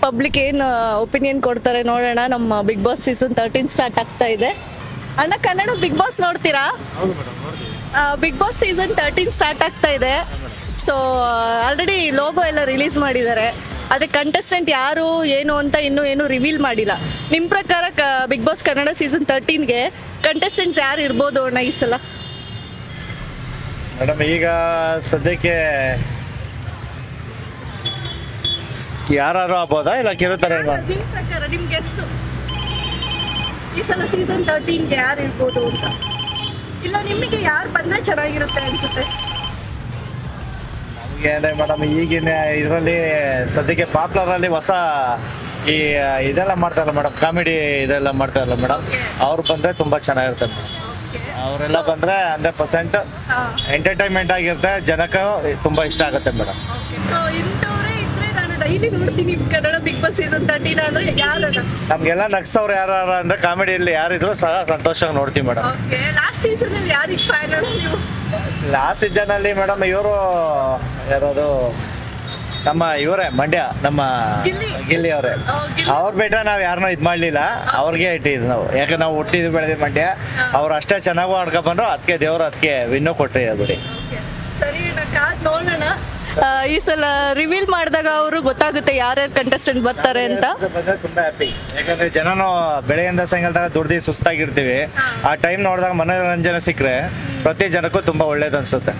Public ಏನು opinion ಕೊಡ್ತಾರೆ ನೋಡೋಣ. ನಮ್ಮ ಬಿಗ್ ಬಾಸ್ ಸೀಸನ್ 13 ಸ್ಟಾರ್ಟ್ ಆಗ್ತಾ ಇದೆ. ಅಣ್ಣ, ಕನ್ನಡ ಬಿಗ್ ಬಾಸ್ ನೋಡ್ತೀರಾ? ಬಿಗ್ ಬಾಸ್ ಸೀಸನ್ 13 ಸ್ಟಾರ್ಟ್ ಆಗ್ತಾ ಇದೆ. ಸೊ ಆಲ್ರೆಡಿ ಲೋಗೋ ಎಲ್ಲ ರಿಲೀಸ್ ಮಾಡಿದ್ದಾರೆ. ಆದರೆ ಕಂಟೆಸ್ಟೆಂಟ್ ಯಾರು ಏನು ಅಂತ ಇನ್ನೂ ಏನು ರಿವೀಲ್ ಮಾಡಿಲ್ಲ. ನಿಮ್ಮ ಪ್ರಕಾರ ಬಿಗ್ ಬಾಸ್ ಕನ್ನಡ ಸೀಸನ್ 13ಗೆ ಕಂಟೆಸ್ಟೆಂಟ್ಸ್ ಯಾರು ಇರ್ಬೋದು ಅಣ್ಣ ಈ ಸಲ? ಮೇಡಮ್, ಈಗ ಸದ್ಯಕ್ಕೆ ಯಾರು ಆಗ್ಬೋದಾ ಇಲ್ಲ ಕಿರುತ್ತಾರೆ? ನಿಮ್ಮ ಪ್ರಕಾರ ನಿಮ್ಮ ಗೆಸ್ಸು ಈ ಸಲ ಸೀಸನ್ 13ಗೆ ಯಾರು ಇರ್ಬೋದು ಅಂತ, ಇಲ್ಲ ನಿಮಗೆ ಯಾರು ಬಂದರೆ ಚೆನ್ನಾಗಿರುತ್ತೆ ಅನ್ಸುತ್ತೆ? ನಮಗೆ ಮೇಡಮ್ ಈಗಿನ ಇದರಲ್ಲಿ ಸದ್ಯಕ್ಕೆ ಪಾಪ್ಯುಲರಲ್ಲಿ ಹೊಸ ಈ ಇದೆಲ್ಲ ಮಾಡ್ತಾರಲ್ಲ ಮೇಡಮ್, ಕಾಮಿಡಿ ಇದೆಲ್ಲ ಮಾಡ್ತಾರಲ್ಲ ಮೇಡಮ್, ಅವ್ರು ಬಂದರೆ ತುಂಬ ಚೆನ್ನಾಗಿರುತ್ತೆ ಮೇಡಮ್. ಅವರೆಲ್ಲ ಬಂದರೆ 100% ಎಂಟರ್ಟೈನ್ಮೆಂಟ್ ಆಗಿರುತ್ತೆ, ಜನಕ್ಕೆ ತುಂಬ ಇಷ್ಟ ಆಗುತ್ತೆ ಮೇಡಮ್. ಸೊ ಇಂಥವ್ರೇ ಇದ್ರೆ ನಾನು ಡೈಲಿ ನೋಡ್ತೀನಿ ಕನ್ನಡ ಬಿಗ್ ಬಾಸ್ ಸೀಸನ್ 13 ಅಂದರೆ ಯಾರನ್ನ? ನಮಗೆಲ್ಲ ನಗ್ಸವ್ರು ಯಾರು ಅಂದರೆ ಕಾಮಿಡಿಯಲ್ಲಿ ಯಾರಿದ್ರು ಸಹ ಸಂತೋಷವಾಗಿ ನೋಡ್ತೀವಿ ಮೇಡಮ್. ಓಕೆ, ಲಾಸ್ಟ್ ಸೀಸನಲ್ಲಿ ಯಾರಿಗೆ ಫ್ಯಾನ್ ನೀವು? ಲಾಸ್ಟ್ ಸೀಸನಲ್ಲಿ ಮೇಡಮ್ ಇವರು ಯಾರದು ನಮ್ಮ ಇವರೇ ಮಂಡ್ಯ ನಮ್ಮ ಗಿಲ್ಲಿ ಅವರೇ. ಅವ್ರು ಬಿಟ್ಟರೆ ನಾವು ಯಾರನ್ನೂ ಇದು ಮಾಡಲಿಲ್ಲ, ಅವ್ರಿಗೆ ಇಟ್ಟಿದ್ದು ನಾವು. ಯಾಕೆ ನಾವು ಹುಟ್ಟಿದ್ದು ಬೆಳೆದಿದ್ದು ಮಂಡ್ಯ, ಅವ್ರು ಅಷ್ಟೇ ಚೆನ್ನಾಗೂ ಆಡ್ಕೊ ಬಂದ್ರು, ಅದಕ್ಕೆ ದೇವರು ಅದಕ್ಕೆ ವಿನ್ನೂ ಕೊಟ್ಟರೆ ಬಿಡಿ. ಸರಿ, ಕಾದ್ ನೋಡೋಣ. ಈ ಸಲ ರಿವೀಲ್ ಮಾಡಿದಾಗ ಅವರು ಗೊತ್ತಾಗುತ್ತೆ ಯಾರ್ಯಾರು ಕಂಟೆಸ್ಟೆಂಟ್ ಬರ್ತಾರೆ ಅಂತ. ತುಂಬಾ ಹ್ಯಾಪಿ, ಯಾಕಂದ್ರೆ ಜನನು ಬೆಳಗ್ಗೆಯಿಂದ ಸಾಯಂಕಾಲ ದುಡ್ದು ಸುಸ್ತಾಗಿರ್ತೀವಿ. ಆ ಟೈಮ್ ನೋಡಿದಾಗ ಮನೋರಂಜನೆ ಸಿಕ್ಕರೆ ಪ್ರತಿ ಜನಕ್ಕೂ ತುಂಬಾ ಒಳ್ಳೇದು ಅನ್ಸುತ್ತೆ.